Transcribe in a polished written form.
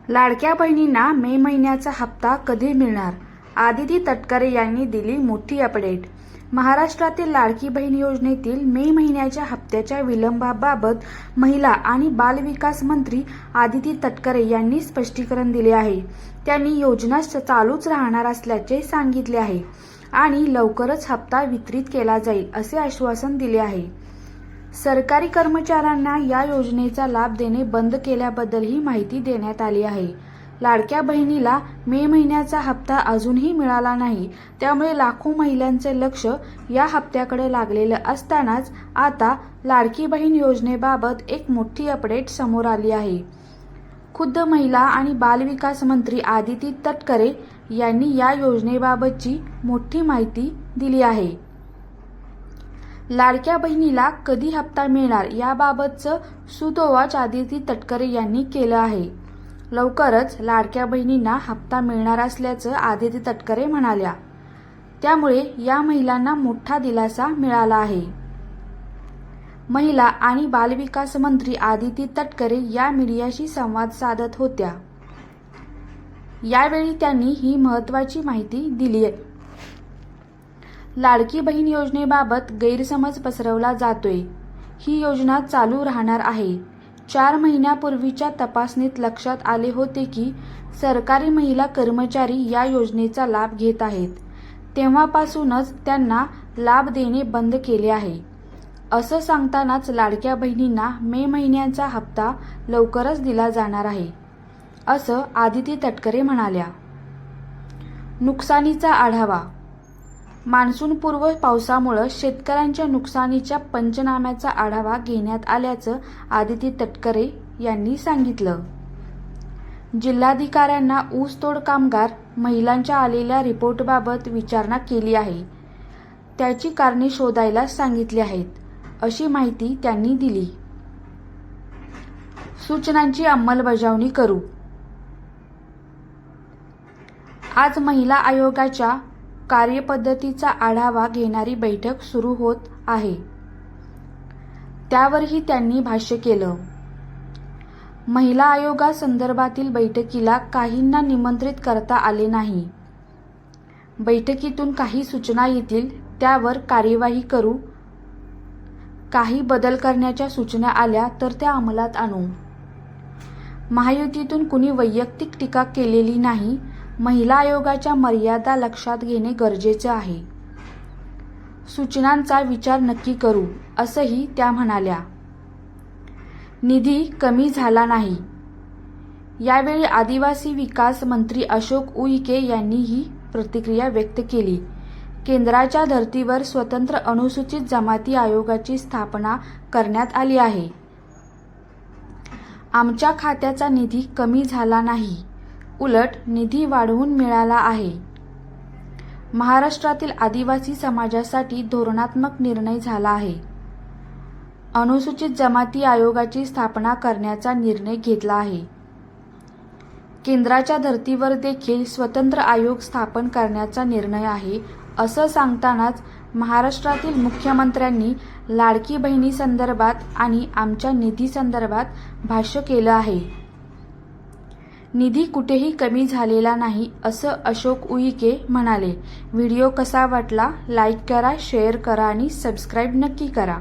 लाडक्या बहिणींना मे महिन्याचा हप्ता कधी मिळणार? आदिती तटकरे यांनी दिली मोठी अपडेट. महाराष्ट्रातील लाडकी बहीण योजनेतील मे महिन्याच्या हप्त्याच्या विलंबाबाबत महिला आणि बालविकास मंत्री आदिती तटकरे यांनी स्पष्टीकरण दिले आहे. त्यांनी योजना चालूच राहणार असल्याचे सांगितले आहे आणि लवकरच हप्ता वितरित केला जाईल असे आश्वासन दिले आहे. सरकारी कर्मचाऱ्यांना या योजनेचा लाभ देणे बंद केल्याबद्दलही माहिती देण्यात आली आहे. लाडक्या बहिणीला मे महिन्याचा हप्ता अजूनही मिळाला नाही, त्यामुळे लाखो महिलांचे लक्ष या हप्त्याकडे लागलेलं असतानाच आता लाडकी बहीण योजनेबाबत एक मोठी अपडेट समोर आली आहे. खुद्द महिला आणि बालविकास मंत्री आदिती तटकरे यांनी या योजनेबाबतची मोठी माहिती दिली आहे. लाडक्या बहिणीला कधी हप्ता मिळणार याबाबतचं सूतोवाच आदिती तटकरे यांनी केलं आहे. लवकरच लाडक्या बहिणींना हप्ता मिळणार असल्याचं आदिती तटकरे म्हणाल्या. त्यामुळे या महिलांना मोठा दिलासा मिळाला आहे. महिला आणि बालविकास मंत्री आदिती तटकरे या मीडियाशी संवाद साधत होत्या. यावेळी त्यांनी ही महत्त्वाची माहिती दिली आहे. लाडकी बहीण योजनेबाबत गैरसमज पसरवला जातोय. ही योजना चालू राहणार आहे. 4 महिन्यापूर्वीच्या तपासणीत लक्षात आले होते की सरकारी महिला कर्मचारी या योजनेचा लाभ घेत आहेत. तेव्हापासूनच त्यांना लाभ देणे बंद केले आहे. असं सांगतानाच लाडक्या बहिणींना मे महिन्याचा हप्ता लवकरच दिला जाणार आहे, असं आदिती तटकरे म्हणाल्या. नुकसानीचा आढावा. मान्सूनपूर्व पावसामुळे शेतकऱ्यांच्या नुकसानीच्या पंचनाम्याचा आढावा घेण्यात आल्याचं आदिती तटकरे यांनी सांगितलं. जिल्हाधिकाऱ्यांना ऊसतोड कामगार महिलांच्या आलेल्या रिपोर्टबाबत विचारणा केली आहे. त्याची कारणे शोधायला सांगितली आहेत, अशी माहिती त्यांनी दिली. सूचनांची अंमलबजावणी करू. आज महिला आयोगाच्या कार्यपद्धतीचा आढावा घेणारी बैठक सुरू होत आहे. त्यावरही त्यांनी भाष्य केलं. महिला आयोगासंदर्भातील बैठकीला काहींना निमंत्रित करता आले नाही. बैठकीतून काही सूचना येतील त्यावर कार्यवाही करू. काही बदल करण्याच्या सूचना आल्या तर त्या अंमलात आणू. महायुतीतून कुणी वैयक्तिक टीका केलेली नाही. महिला आयोगाच्या मर्यादा लक्षात घेणे गरजेचे आहे. सूचनांचा विचार नक्की करू, असंही त्या म्हणाल्या. निधी कमी झाला नाही. यावेळी आदिवासी विकास मंत्री अशोक उईके यांनी ही प्रतिक्रिया व्यक्त केली. केंद्राच्या धर्तीवर स्वतंत्र अनुसूचित जमाती आयोगाची स्थापना करण्यात आली आहे. आमच्या खात्याचा निधी कमी झाला नाही, उलट निधी वाढवून मिळाला आहे. महाराष्ट्रातील आदिवासी समाजासाठी धोरणात्मक निर्णय झाला आहे. अनुसूचित जमाती आयोगाची स्थापना करण्याचा निर्णय घेतला आहे. केंद्राच्या धर्तीवर देखील स्वतंत्र आयोग स्थापन करण्याचा निर्णय आहे, असं सांगतानाच महाराष्ट्रातील मुख्यमंत्र्यांनी लाडकी बहिणीसंदर्भात आणि आमच्या निधीसंदर्भात भाष्य केलं आहे. निधी कुठेही कमी झालेला नाही, असं अशोक उईके म्हणाले. व्हिडिओ कसा वाटला? लाईक करा, शेअर करा आणि सबस्क्राईब नक्की करा.